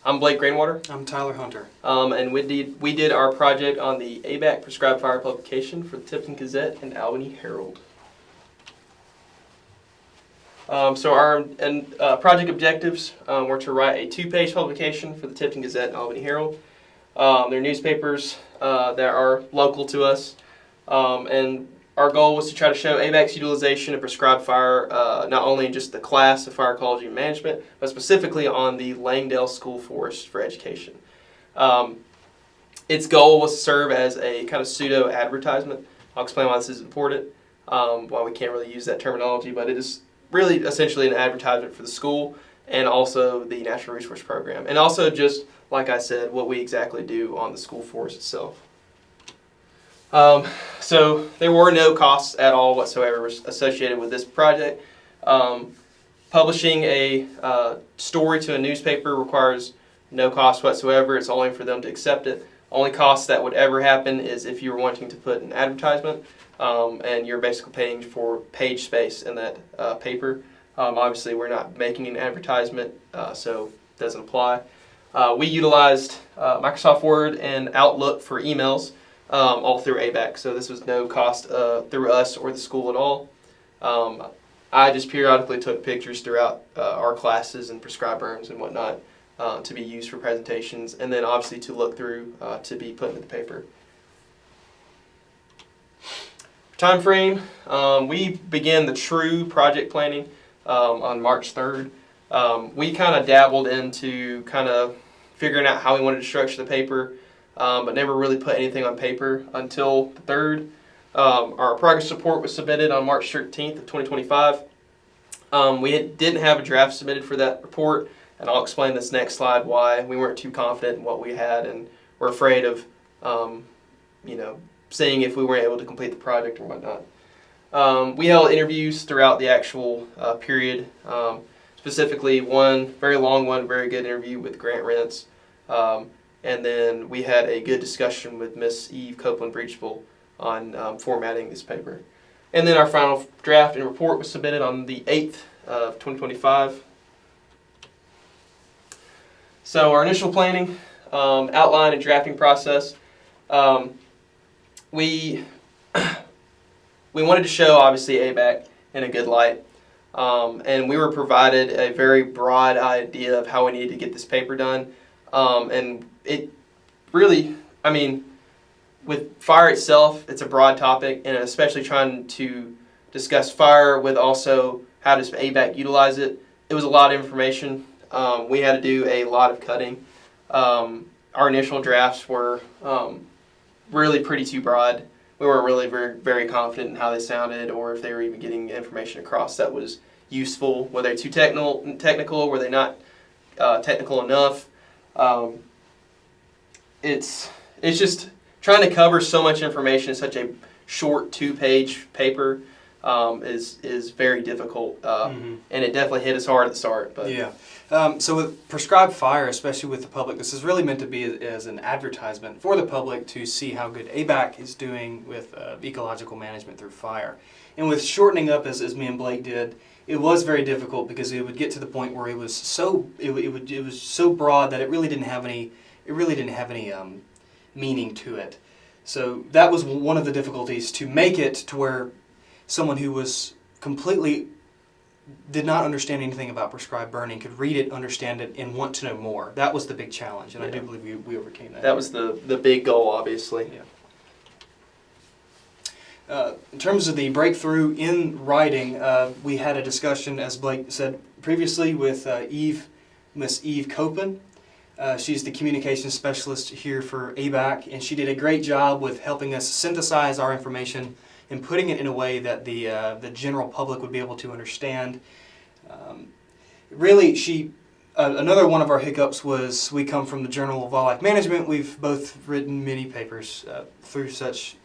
I'm Blake Greenwater. I'm Tyler Hunter. And we did our project on the ABAC Prescribed Fire publication for the Tifton Gazette and Albany Herald. So our project objectives were to write a 2-page publication for the Tifton Gazette and Albany Herald. They're newspapers that are local to us. And our goal was to try to show ABAC's utilization of prescribed fire, not only in just the class of fire ecology and management, but specifically on the Langdale School Forest for Education. Its goal was to serve as a kind of pseudo advertisement. I'll explain why this is important, why we can't really use that terminology, but it is really essentially an advertisement for the school and also the Natural Resource Program. And also just, like I said, what we exactly do on the school forest itself. So there were no costs at all whatsoever associated with this project. Publishing a story to a newspaper requires no cost whatsoever. It's only for them to accept it. Only cost that would ever happen is if you were wanting to put an advertisement, and you're basically paying for page space in that paper. Obviously, we're not making an advertisement, so it doesn't apply. We utilized Microsoft Word and Outlook for emails. All through ABAC, so this was no cost through us or the school at all. I just periodically took pictures throughout our classes and prescribed burns and whatnot to be used for presentations, and then obviously to look through to be put into the paper. Time frame, we began the true project planning on March 3rd. We kind of dabbled into kind of figuring out how we wanted to structure the paper, but never really put anything on paper until the 3rd. Our progress report was submitted on March 13th of 2025. We didn't have a draft submitted for that report, and I'll explain this next slide why we weren't too confident in what we had, and we're afraid of, seeing if we weren't able to complete the project or whatnot. We held interviews throughout the actual period, specifically one very long one, very good interview with Grant Rents. And then we had a good discussion with Miss Eve Copeland-Breachville on formatting this paper. And then our final draft and report was submitted on the 8th of 2025. So our initial planning, outline and drafting process. We wanted to show, obviously, ABAC in a good light. And we were provided a very broad idea of how we needed to get this paper done. And it really, with fire itself, it's a broad topic, and especially trying to discuss fire with also how does ABAC utilize it. It was a lot of information. We had to do a lot of cutting. Our initial drafts were really pretty too broad. We weren't really very, very confident in how they sounded or if they were even getting information across that was useful. Were they too technical? Were they not technical enough? It's just trying to cover so much information in such a short 2-page paper is very difficult, and it definitely hit us hard at the start. But yeah. So with prescribed fire, especially with the public, this is really meant to be as an advertisement for the public to see how good ABAC is doing with ecological management through fire. And with shortening up, as me and Blake did, it was very difficult because it would get to the point where it was so broad that it really didn't have any meaning to it. So that was one of the difficulties, to make it to where someone who was completely did not understand anything about prescribed burning could read it, understand it, and want to know more. That was the big challenge, and I do believe we overcame that. That was the big goal, obviously. Yeah. In terms of the breakthrough in writing, we had a discussion, as Blake said previously, with Miss Eve Copeland. She's the communications specialist here for ABAC, and she did a great job with helping us synthesize our information and putting it in a way that the general public would be able to understand. Really, another one of our hiccups was we come from the Journal of Wildlife Management. We've both written many papers through such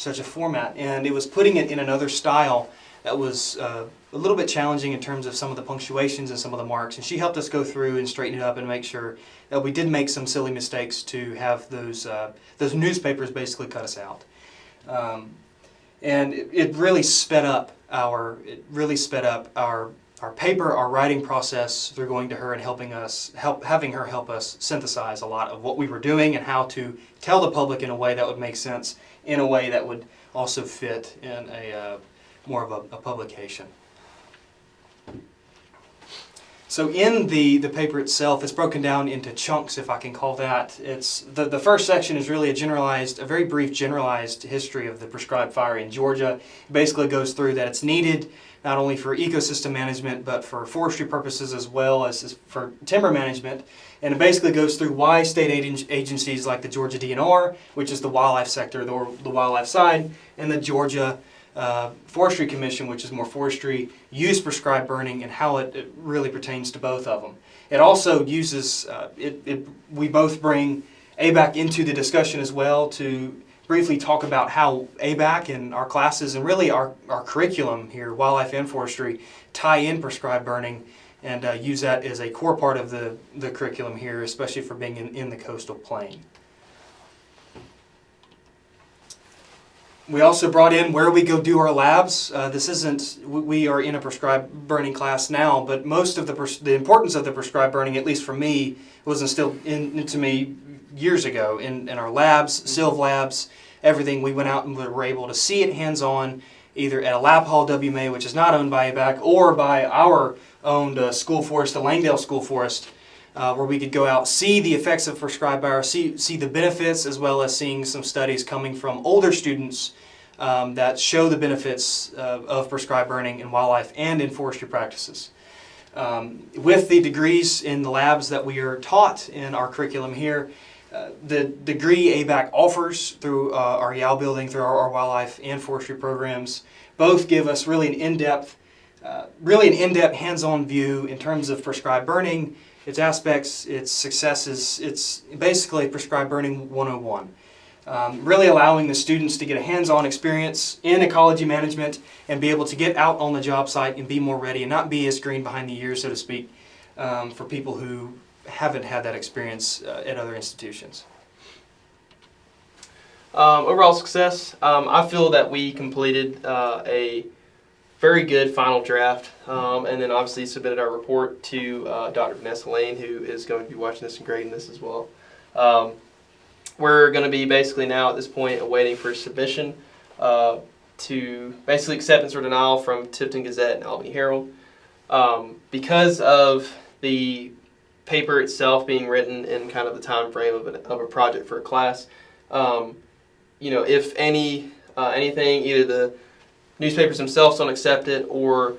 a format, and it was putting it in another style that was a little bit challenging in terms of some of the punctuations and some of the marks, and she helped us go through and straighten it up and make sure that we did make some silly mistakes to have those newspapers basically cut us out. And it really sped up our paper, our writing process through going to her and having her help us synthesize a lot of what we were doing and how to tell the public in a way that would make sense, in a way that would also fit in a more of a publication. So in the paper itself, it's broken down into chunks, if I can call that. It's the first section is really a very brief generalized history of the prescribed fire in Georgia. It basically goes through that it's needed not only for ecosystem management, but for forestry purposes as well as for timber management. And it basically goes through why state agencies like the Georgia DNR, which is the wildlife sector, the wildlife side, and the Georgia Forestry Commission, which is more forestry, use prescribed burning and how it really pertains to both of them. It also uses, we both bring ABAC into the discussion as well to briefly talk about how ABAC and our classes and really our curriculum here, wildlife and forestry, tie in prescribed burning and use that as a core part of the curriculum here, especially for being in the coastal plain. We also brought in where we go do our labs. We are in a prescribed burning class now, but most of the importance of the prescribed burning, at least for me, was instilled into me years ago in our labs, Silv labs, everything. We went out and we were able to see it hands-on, either at a lab hall WMA, which is not owned by ABAC, or by our owned school forest, the Langdale School Forest, where we could go out, see the effects of prescribed fire, see the benefits, as well as seeing some studies coming from older students that show the benefits of prescribed burning in wildlife and in forestry practices. With the degrees in the labs that we are taught in our curriculum here, the degree ABAC offers through our YAL building, through our wildlife and forestry programs, both give us really an in-depth hands-on view in terms of prescribed burning, its aspects, its successes. It's basically prescribed burning 101. Really allowing the students to get a hands-on experience in ecology management and be able to get out on the job site and be more ready and not be as green behind the ears, so to speak, for people who haven't had that experience at other institutions. Overall success, I feel that we completed a very good final draft, and then obviously submitted our report to Dr. Vanessa Lane, who is going to be watching this and grading this as well. We're going to be basically now at this point awaiting for submission to basically acceptance or denial from Tifton Gazette and Albany Herald. Because of the paper itself being written in kind of the time frame of a project for a class, if anything, either the newspapers themselves don't accept it, or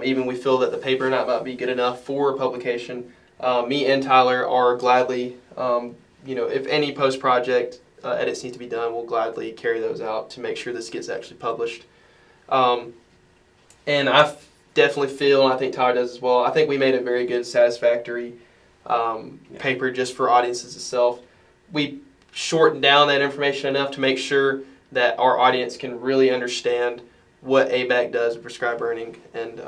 even we feel that the paper might be good enough for publication, me and Tyler are gladly, if any post-project edits need to be done, we'll gladly carry those out to make sure this gets actually published. And I definitely feel, and I think Tyler does as well, I think we made a very good, satisfactory paper just for audiences itself. We shortened down that information enough to make sure that our audience can really understand what ABAC does with prescribed burning, and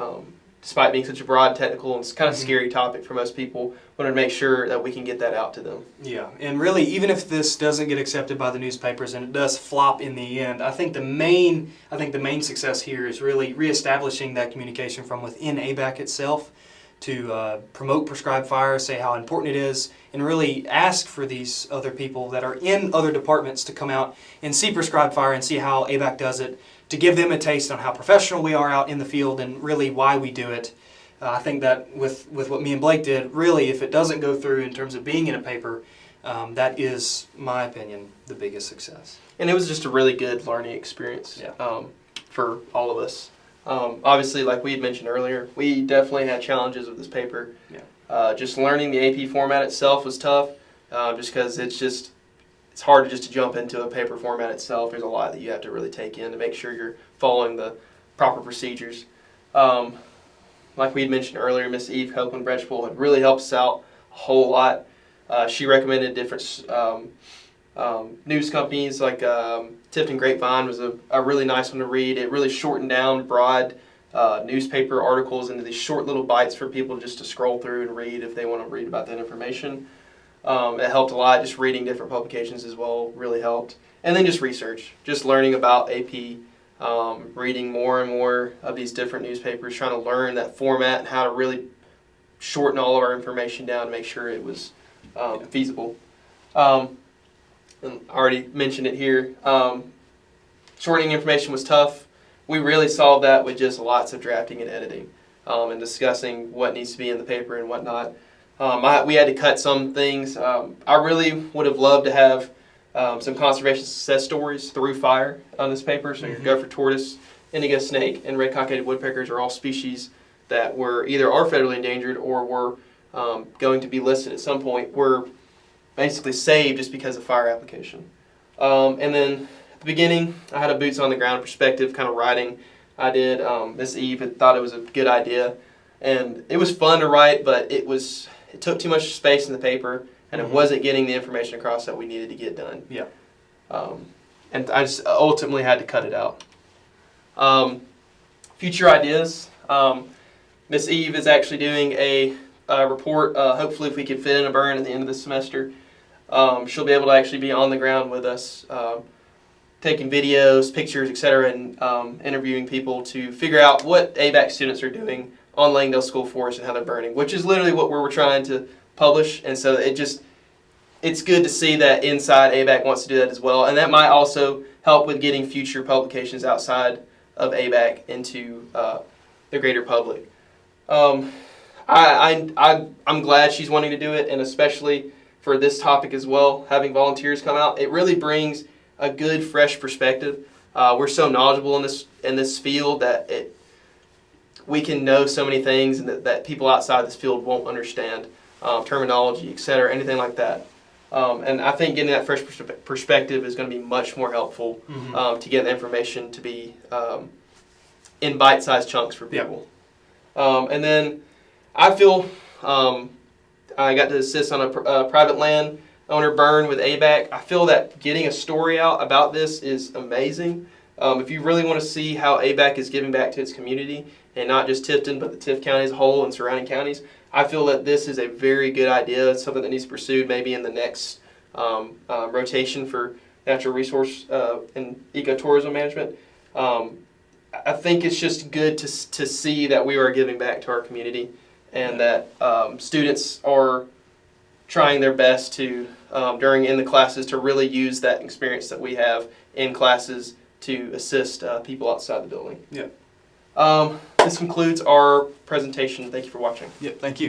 despite being such a broad, technical, and kind of scary topic for most people, wanted to make sure that we can get that out to them. Yeah, and really, even if this doesn't get accepted by the newspapers and it does flop in the end, I think the main success here is really reestablishing that communication from within ABAC itself to promote prescribed fire, say how important it is, and really ask for these other people that are in other departments to come out and see prescribed fire and see how ABAC does it, to give them a taste on how professional we are out in the field and really why we do it. I think that with what me and Blake did, really, if it doesn't go through in terms of being in a paper, that is, my opinion, the biggest success. And it was just a really good learning experience for all of us. Obviously, like we had mentioned earlier, we definitely had challenges with this paper. Yeah. Just learning the AP format itself was tough, just because it's hard to jump into a paper format itself. There's a lot that you have to really take in to make sure you're following the proper procedures. Like we had mentioned earlier, Miss Eve Copeland-Bretchpool had really helped us out a whole lot. She recommended different news companies, like Tifton Grapevine was a really nice one to read. It really shortened down broad newspaper articles into these short little bites for people just to scroll through and read if they want to read about that information. It helped a lot. Just reading different publications as well really helped. And then just research, just learning about AP reading more and more of these different newspapers, trying to learn that format and how to really shorten all of our information down to make sure it was feasible. And I already mentioned it here. Shortening information was tough. We really solved that with just lots of drafting and editing and discussing what needs to be in the paper and whatnot. We had to cut some things. I really would have loved to have some conservation success stories through fire on this paper. So your gopher tortoise, indigo snake, and red cockaded woodpeckers are all species that were either are federally endangered or were going to be listed at some point, were basically saved just because of fire application. And then at the beginning, I had a boots on the ground perspective kind of writing. I did. Miss Eve had thought it was a good idea, and it was fun to write, but it took too much space in the paper, and it wasn't getting the information across that we needed to get done. Yeah. And I just ultimately had to cut it out. Future ideas. Miss Eve is actually doing a report. Hopefully, if we can fit in a burn at the end of this semester, she'll be able to actually be on the ground with us, taking videos, pictures, etc., and interviewing people to figure out what ABAC students are doing on Langdale School Forest and how they're burning, which is literally what we're trying to publish. And so it's good to see that inside ABAC wants to do that as well, and that might also help with getting future publications outside of ABAC into the greater public. I'm glad she's wanting to do it, and especially for this topic as well, having volunteers come out, it really brings a good, fresh perspective. We're so knowledgeable in this field that we can know so many things and that people outside this field won't understand, terminology, etc., anything like that. And I think getting that fresh perspective is going to be much more helpful to get the information to be in bite-sized chunks for people. And then I feel I got to assist on a private land owner burn with ABAC. I feel that getting a story out about this is amazing. If you really want to see how ABAC is giving back to its community, and not just Tifton, but the Tift County as a whole and surrounding counties, I feel that this is a very good idea. It's something that needs to be pursued maybe in the next rotation for natural resource and ecotourism management. I think it's just good to see that we are giving back to our community, and that students are trying their best to, in the classes, to really use that experience that we have in classes to assist people outside the building. Yeah. This concludes our presentation. Thank you for watching. Yep. Thank you.